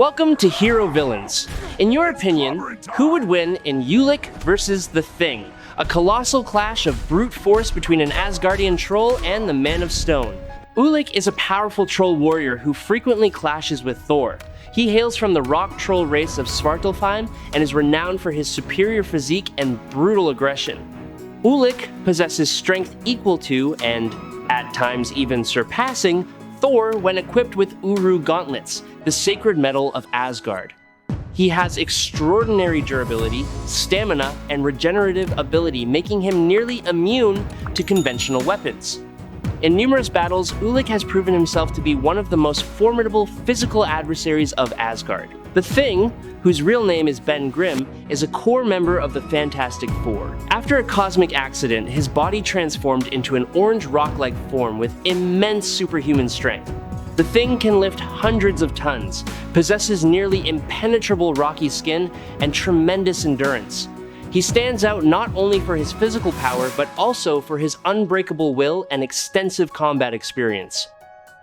Welcome to Hero Villains. In your opinion, who would win in Ulik versus the Thing, a colossal clash of brute force between an Asgardian troll and the Man of Stone? Ulik is a powerful troll warrior who frequently clashes with Thor. He hails from the rock troll race of Svartalfheim and is renowned for his superior physique and brutal aggression. Ulik possesses strength equal to, and at times even surpassing, Thor when equipped with gauntlets, the sacred metal of Asgard. He has extraordinary durability, stamina, and regenerative ability, making him nearly immune to conventional weapons. In numerous battles, Ulik has proven himself to be one of the most formidable physical adversaries of Asgard. The Thing, whose real name is Ben Grimm, is a core member of the Fantastic Four. After a cosmic accident, his body transformed into an orange rock-like form with immense superhuman strength. The Thing can lift hundreds of tons, possesses nearly impenetrable rocky skin, and tremendous endurance. He stands out not only for his physical power, but also for his unbreakable will and extensive combat experience.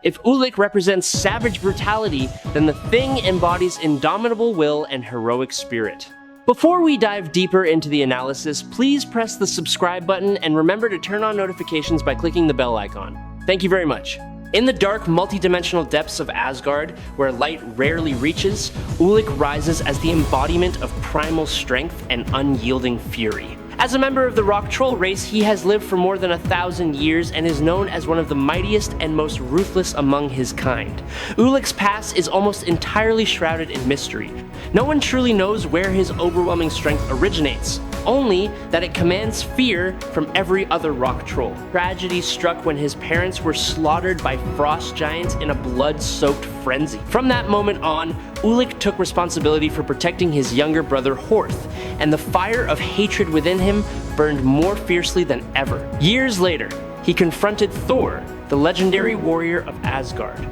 If Ulik represents savage brutality, then the Thing embodies indomitable will and heroic spirit. Before we dive deeper into the analysis, please press the subscribe button and remember to turn on notifications by clicking the bell icon. Thank you very much. In the dark, multidimensional depths of Asgard, where light rarely reaches, Ulik rises as the embodiment of primal strength and unyielding fury. As a member of the rock troll race, he has lived for more than 1,000 years and is known as one of the mightiest and most ruthless among his kind. Ulik's past is almost entirely shrouded in mystery. No one truly knows where his overwhelming strength originates, only that it commands fear from every other rock troll. Tragedy struck when his parents were slaughtered by frost giants in a blood-soaked frenzy. From that moment on, Ulik took responsibility for protecting his younger brother Horth, and the fire of hatred within him burned more fiercely than ever. Years later, he confronted Thor, the legendary warrior of Asgard.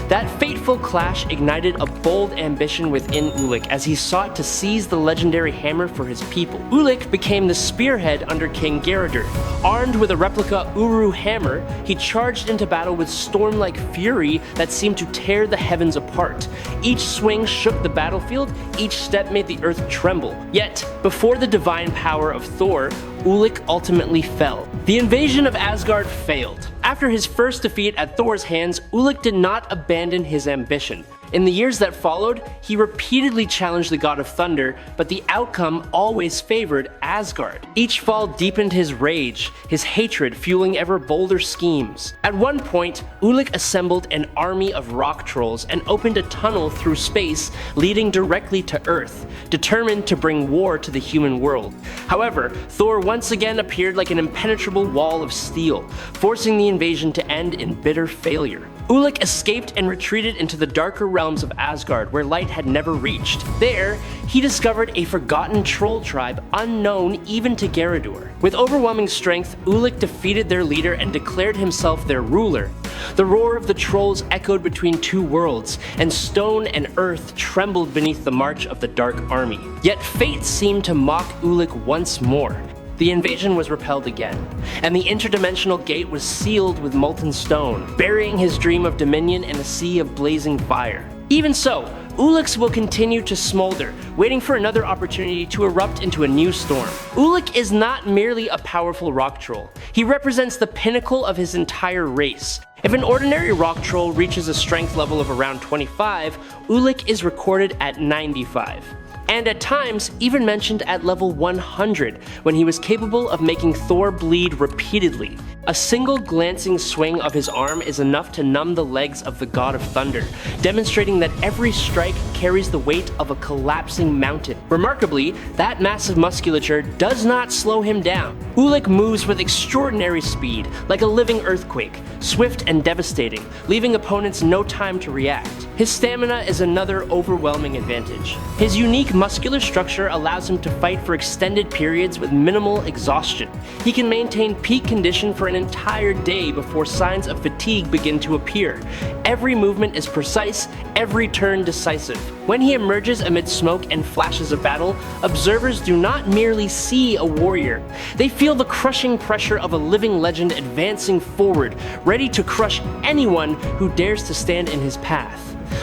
That fateful clash ignited a bold ambition within Ulik as he sought to seize the legendary hammer for his people. Ulik became the spearhead under King Gauntlets. Armed with a replica hammer, he charged into battle with storm-like fury that seemed to tear the heavens apart. Each swing shook the battlefield, each step made the earth tremble. Yet, before the divine power of Thor, Ulik ultimately fell. The invasion of Asgard failed. After his first defeat at Thor's hands, Ulik did not abandon his ambition. In the years that followed, he repeatedly challenged the god of thunder, but the outcome always favored Asgard. Each fall deepened his rage, his hatred fueling ever bolder schemes. At one point, Ulik assembled an army of rock trolls and opened a tunnel through space leading directly to Earth, determined to bring war to the human world. However, Thor once again appeared like an impenetrable wall of steel, forcing the invasion to end in bitter failure. Ulik escaped and retreated into the darker realms of Asgard, where light had never reached. There, he discovered a forgotten troll tribe unknown even to Gauntlets. With overwhelming strength, Ulik defeated their leader and declared himself their ruler. The roar of the trolls echoed between two worlds, and stone and earth trembled beneath the march of the dark army. Yet fate seemed to mock Ulik once more. The invasion was repelled again, and the interdimensional gate was sealed with molten stone, burying his dream of dominion in a sea of blazing fire. Even so, Ulik will continue to smolder, waiting for another opportunity to erupt into a new storm. Ulik is not merely a powerful rock troll. He represents the pinnacle of his entire race. If an ordinary rock troll reaches a strength level of around 25, Ulik is recorded at 95. And at times even mentioned at level 100, when he was capable of making Thor bleed repeatedly. A single glancing swing of his arm is enough to numb the legs of the god of thunder, demonstrating that every strike carries the weight of a collapsing mountain. Remarkably, that massive musculature does not slow him down. Ulik moves with extraordinary speed, like a living earthquake, swift and devastating, leaving opponents no time to react. His stamina is another overwhelming advantage. His unique muscular structure allows him to fight for extended periods with minimal exhaustion. He can maintain peak condition for an entire day before signs of fatigue begin to appear. Every movement is precise, every turn decisive. When he emerges amid smoke and flashes of battle, observers do not merely see a warrior. They feel the crushing pressure of a living legend advancing forward, ready to crush anyone who dares to stand in his path.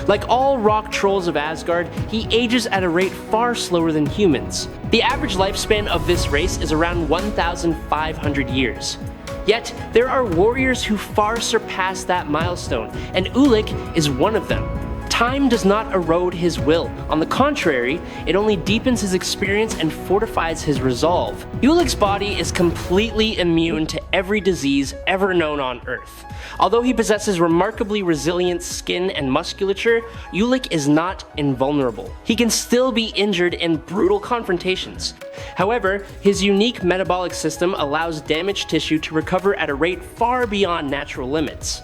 Like all rock trolls of Asgard, he ages at a rate far slower than humans. The average lifespan of this race is around 1,500 years. Yet, there are warriors who far surpass that milestone, and Ulik is one of them. Time does not erode his will. On the contrary, it only deepens his experience and fortifies his resolve. Ulik's body is completely immune to every disease ever known on Earth. Although he possesses remarkably resilient skin and musculature, Ulik is not invulnerable. He can still be injured in brutal confrontations. However, his unique metabolic system allows damaged tissue to recover at a rate far beyond natural limits.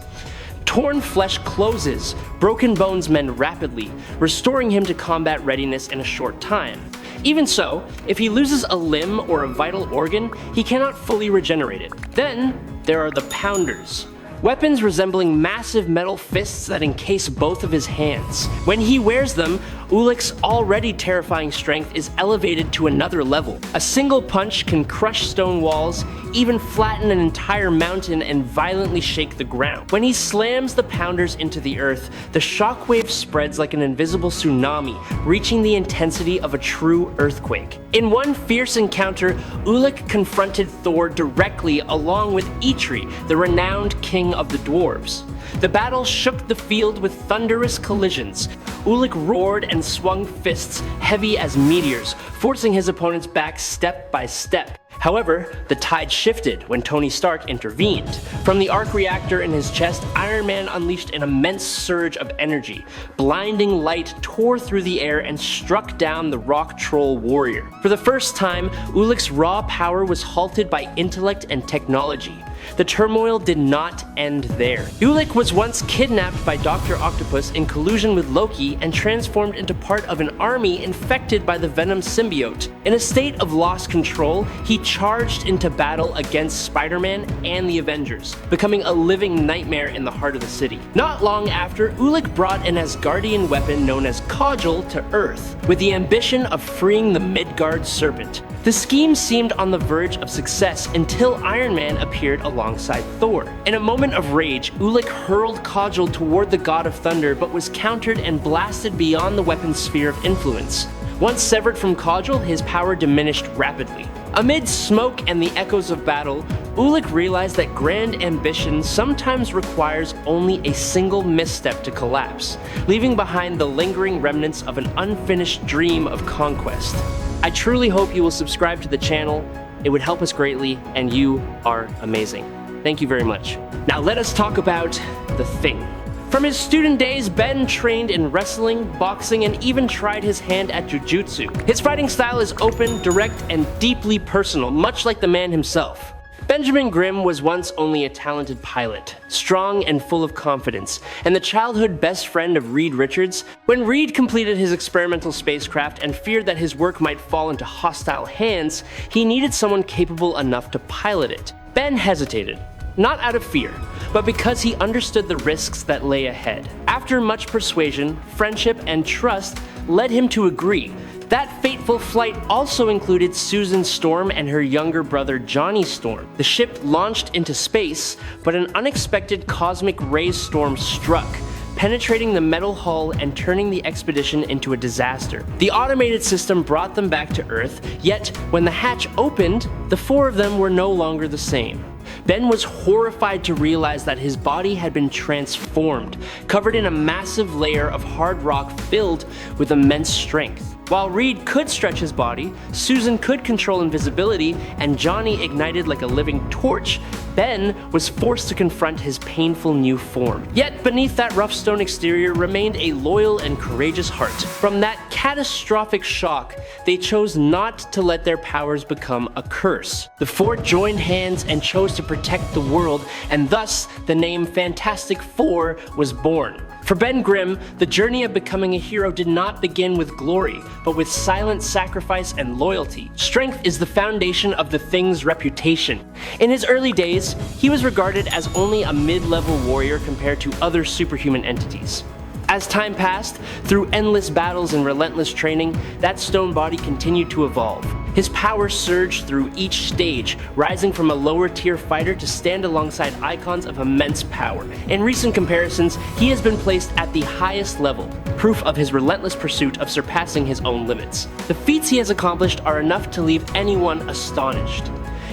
Torn flesh closes, broken bones mend rapidly, restoring him to combat readiness in a short time. Even so, if he loses a limb or a vital organ, he cannot fully regenerate it. Then, there are the Pounders. Weapons resembling massive metal fists that encase both of his hands. When he wears them, Ulik's already terrifying strength is elevated to another level. A single punch can crush stone walls, even flatten an entire mountain and violently shake the ground. When he slams the Pounders into the earth, the shockwave spreads like an invisible tsunami, reaching the intensity of a true earthquake. In one fierce encounter, Ulik confronted Thor directly along with Eitri, the renowned king of the dwarves. The battle shook the field with thunderous collisions. Ulik roared and swung fists heavy as meteors, forcing his opponents back step by step. However, the tide shifted when Tony Stark intervened. From the arc reactor in his chest, Iron Man unleashed an immense surge of energy. Blinding light tore through the air and struck down the rock troll warrior. For the first time, Ulik's raw power was halted by intellect and technology. The turmoil did not end there. Ulik was once kidnapped by Dr. Octopus in collusion with Loki and transformed into part of an army infected by the Venom symbiote. In a state of lost control, he charged into battle against Spider-Man and the Avengers, becoming a living nightmare in the heart of the city. Not long after, Ulik brought an Asgardian weapon known as Cudgel to Earth, with the ambition of freeing the Midgard serpent. The scheme seemed on the verge of success until Iron Man appeared alongside Thor. In a moment of rage, Ulik hurled Cudgel toward the god of thunder but was countered and blasted beyond the weapon's sphere of influence. Once severed from Cudgel, his power diminished rapidly. Amid smoke and the echoes of battle, Ulik realized that grand ambition sometimes requires only a single misstep to collapse, leaving behind the lingering remnants of an unfinished dream of conquest. I truly hope you will subscribe to the channel. It would help us greatly, and you are amazing. Thank you very much. Now let us talk about the Thing. From his student days, Ben trained in wrestling, boxing, and even tried his hand at jujutsu. His fighting style is open, direct, and deeply personal, much like the man himself. Ben Grimm was once only a talented pilot, strong and full of confidence, and the childhood best friend of Reed Richards. When Reed completed his experimental spacecraft and feared that his work might fall into hostile hands, he needed someone capable enough to pilot it. Ben hesitated, not out of fear, but because he understood the risks that lay ahead. After much persuasion, friendship, and trust led him to agree. That fateful flight also included Susan Storm and her younger brother Johnny Storm. The ship launched into space, but an unexpected cosmic ray storm struck, penetrating the metal hull and turning the expedition into a disaster. The automated system brought them back to Earth, yet when the hatch opened, the four of them were no longer the same. Ben was horrified to realize that his body had been transformed, covered in a massive layer of hard rock filled with immense strength. While Reed could stretch his body, Susan could control invisibility, and Johnny ignited like a living torch, Ben was forced to confront his painful new form. Yet beneath that rough stone exterior remained a loyal and courageous heart. From that catastrophic shock, they chose not to let their powers become a curse. The four joined hands and chose to protect the world, and thus the name Fantastic Four was born. For Ben Grimm, the journey of becoming a hero did not begin with glory, but with silent sacrifice and loyalty. Strength is the foundation of the Thing's reputation. In his early days, he was regarded as only a mid-level warrior compared to other superhuman entities. As time passed, through endless battles and relentless training, that stone body continued to evolve. His power surged through each stage, rising from a lower-tier fighter to stand alongside icons of immense power. In recent comparisons, he has been placed at the highest level, proof of his relentless pursuit of surpassing his own limits. The feats he has accomplished are enough to leave anyone astonished.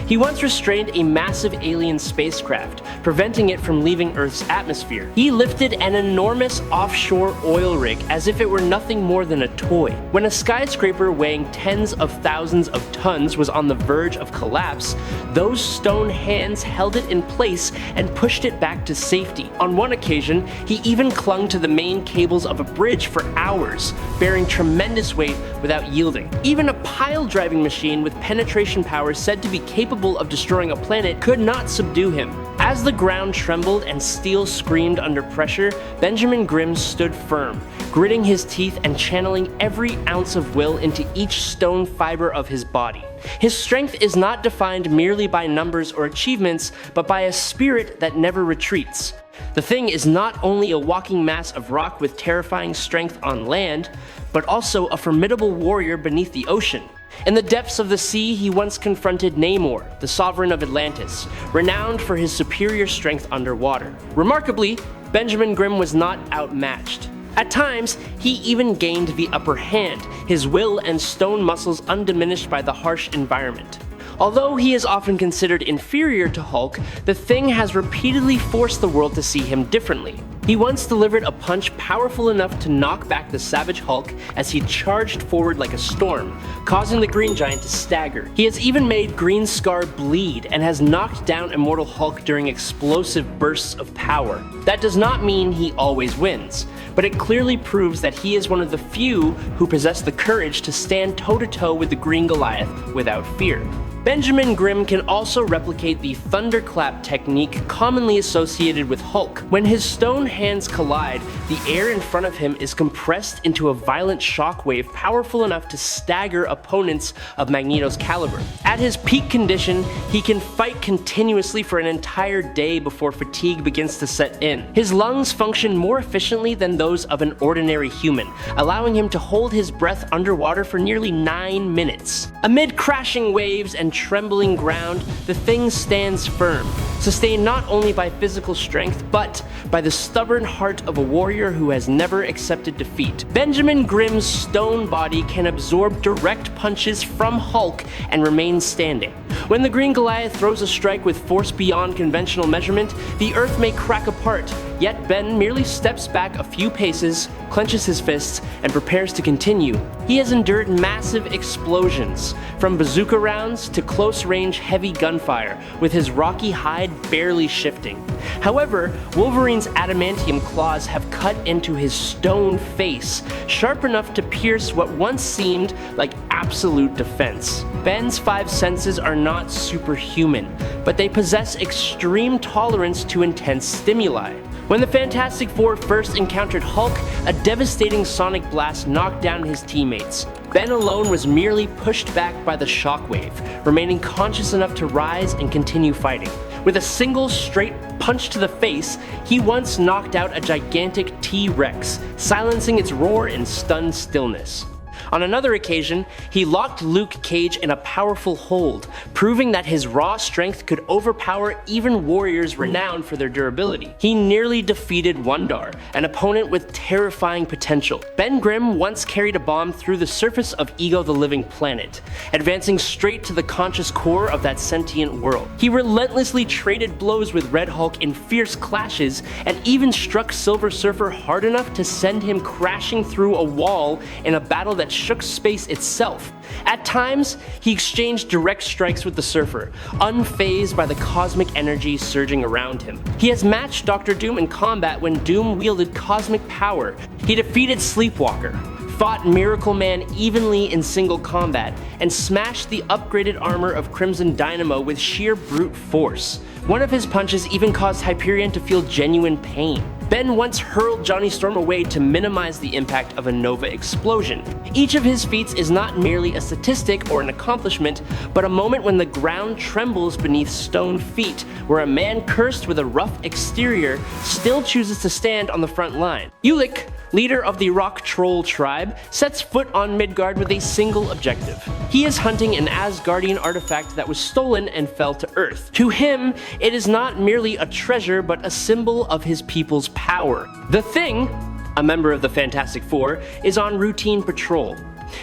He once restrained a massive alien spacecraft, preventing it from leaving Earth's atmosphere. He lifted an enormous offshore oil rig as if it were nothing more than a toy. When a skyscraper weighing tens of thousands of tons was on the verge of collapse, those stone hands held it in place and pushed it back to safety. On one occasion, he even clung to the main cables of a bridge for hours, bearing tremendous weight without yielding. Even a pile-driving machine with penetration powers said to be capable of destroying a planet could not subdue him. As the ground trembled and steel screamed under pressure, Benjamin Grimm stood firm, gritting his teeth and channeling every ounce of will into each stone fiber of his body. His strength is not defined merely by numbers or achievements, but by a spirit that never retreats. The Thing is not only a walking mass of rock with terrifying strength on land, but also a formidable warrior beneath the ocean. In the depths of the sea, he once confronted Namor, the sovereign of Atlantis, renowned for his superior strength underwater. Remarkably, Benjamin Grimm was not outmatched. At times, he even gained the upper hand, his will and stone muscles undiminished by the harsh environment. Although he is often considered inferior to Hulk, the Thing has repeatedly forced the world to see him differently. He once delivered a punch powerful enough to knock back the savage Hulk as he charged forward like a storm, causing the Green Giant to stagger. He has even made Green Scar bleed and has knocked down Immortal Hulk during explosive bursts of power. That does not mean he always wins, but it clearly proves that he is one of the few who possess the courage to stand toe-to-toe with the Green Goliath without fear. Benjamin Grimm can also replicate the thunderclap technique commonly associated with Hulk. When his stone hands collide, the air in front of him is compressed into a violent shockwave powerful enough to stagger opponents of Magneto's caliber. At his peak condition, he can fight continuously for an entire day before fatigue begins to set in. His lungs function more efficiently than those of an ordinary human, allowing him to hold his breath underwater for nearly 9 minutes. Amid crashing waves and trembling ground, the Thing stands firm, sustained not only by physical strength, but by the stubborn heart of a warrior who has never accepted defeat. Benjamin Grimm's stone body can absorb direct punches from Hulk and remain standing. When the Green Goliath throws a strike with force beyond conventional measurement, the earth may crack apart, yet Ben merely steps back a few paces, clenches his fists, and prepares to continue. He has endured massive explosions, from bazooka rounds to close-range heavy gunfire, with his rocky hide barely shifting. However, Wolverine's adamantium claws have cut into his stone face, sharp enough to pierce what once seemed like absolute defense. Ben's 5 senses are not superhuman, but they possess extreme tolerance to intense stimuli. When the Fantastic Four first encountered Hulk, a devastating sonic blast knocked down his teammates. Ben alone was merely pushed back by the shockwave, remaining conscious enough to rise and continue fighting. With a single straight punch to the face, he once knocked out a gigantic T-Rex, silencing its roar in stunned stillness. On another occasion, he locked Luke Cage in a powerful hold, proving that his raw strength could overpower even warriors renowned for their durability. He nearly defeated Wundar, an opponent with terrifying potential. Ben Grimm once carried a bomb through the surface of Ego the Living Planet, advancing straight to the conscious core of that sentient world. He relentlessly traded blows with Red Hulk in fierce clashes, and even struck Silver Surfer hard enough to send him crashing through a wall in a battle that shook space itself. At times, he exchanged direct strikes with the Surfer, unfazed by the cosmic energy surging around him. He has matched Dr. Doom in combat when Doom wielded cosmic power. He defeated Sleepwalker, fought Miracle Man evenly in single combat, and smashed the upgraded armor of Crimson Dynamo with sheer brute force. One of his punches even caused Hyperion to feel genuine pain. Ben once hurled Johnny Storm away to minimize the impact of a nova explosion. Each of his feats is not merely a statistic or an accomplishment, but a moment when the ground trembles beneath stone feet, where a man cursed with a rough exterior still chooses to stand on the front line. Ulik, leader of the Rock Troll tribe, sets foot on Midgard with a single objective. He is hunting an Asgardian artifact that was stolen and fell to Earth. To him, it is not merely a treasure, but a symbol of his people's power. The Thing, a member of the Fantastic Four, is on routine patrol.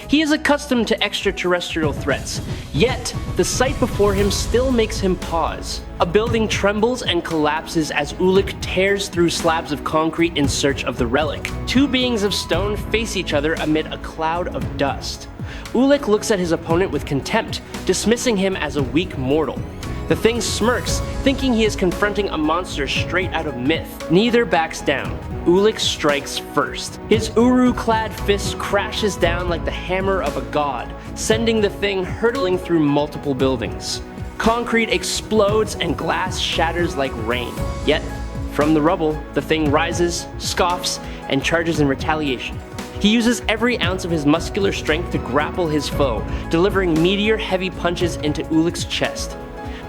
He is accustomed to extraterrestrial threats, yet the sight before him still makes him pause. A building trembles and collapses as Ulik tears through slabs of concrete in search of the relic. Two beings of stone face each other amid a cloud of dust. Ulik looks at his opponent with contempt, dismissing him as a weak mortal. The Thing smirks, thinking he is confronting a monster straight out of myth. Neither backs down. Ulik strikes first. His Uru-clad fist crashes down like the hammer of a god, sending the Thing hurtling through multiple buildings. Concrete explodes and glass shatters like rain. Yet, from the rubble, the Thing rises, scoffs, and charges in retaliation. He uses every ounce of his muscular strength to grapple his foe, delivering meteor-heavy punches into Ulik's chest.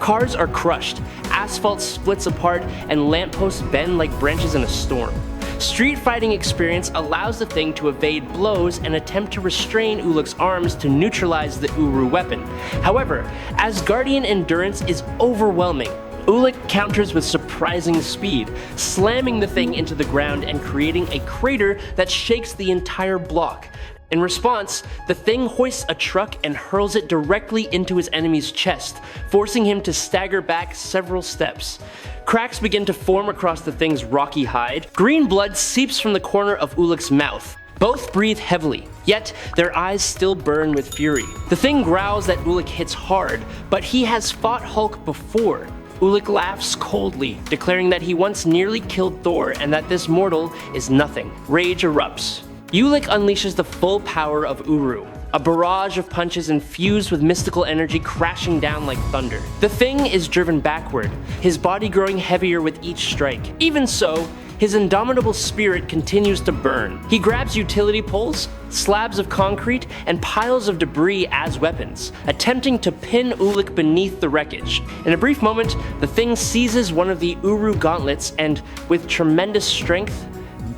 Cars are crushed, asphalt splits apart, and lampposts bend like branches in a storm. Street fighting experience allows the Thing to evade blows and attempt to restrain Ulik's arms to neutralize the Uru weapon. However, Asgardian endurance is overwhelming. Ulik counters with surprising speed, slamming the Thing into the ground and creating a crater that shakes the entire block. In response, the Thing hoists a truck and hurls it directly into his enemy's chest, forcing him to stagger back several steps. Cracks begin to form across the Thing's rocky hide. Green blood seeps from the corner of Ulik's mouth. Both breathe heavily, yet their eyes still burn with fury. The Thing growls that Ulik hits hard, but he has fought Hulk before. Ulik laughs coldly, declaring that he once nearly killed Thor and that this mortal is nothing. Rage erupts. Ulik unleashes the full power of Uru, a barrage of punches infused with mystical energy crashing down like thunder. The Thing is driven backward, his body growing heavier with each strike. Even so, his indomitable spirit continues to burn. He grabs utility poles, slabs of concrete, and piles of debris as weapons, attempting to pin Ulik beneath the wreckage. In a brief moment, the Thing seizes one of the Uru gauntlets and, with tremendous strength,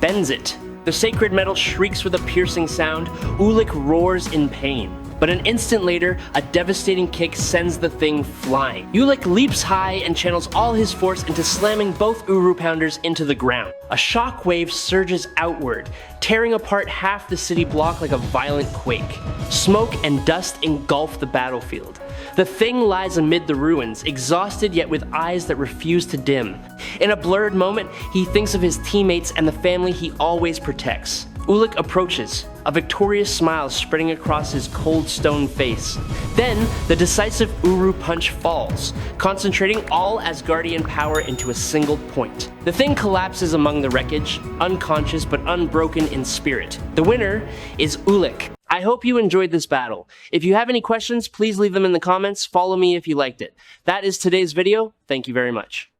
bends it. The sacred metal shrieks with a piercing sound. Ulik roars in pain. But an instant later, a devastating kick sends the Thing flying. Ulik leaps high and channels all his force into slamming both Uru pounders into the ground. A shockwave surges outward, tearing apart half the city block like a violent quake. Smoke and dust engulf the battlefield. The Thing lies amid the ruins, exhausted yet with eyes that refuse to dim. In a blurred moment, he thinks of his teammates and the family he always protects. Ulik approaches, a victorious smile spreading across his cold stone face. Then, the decisive Uru punch falls, concentrating all Asgardian power into a single point. The Thing collapses among the wreckage, unconscious but unbroken in spirit. The winner is Ulik. I hope you enjoyed this battle. If you have any questions, please leave them in the comments. Follow me if you liked it. That is today's video. Thank you very much.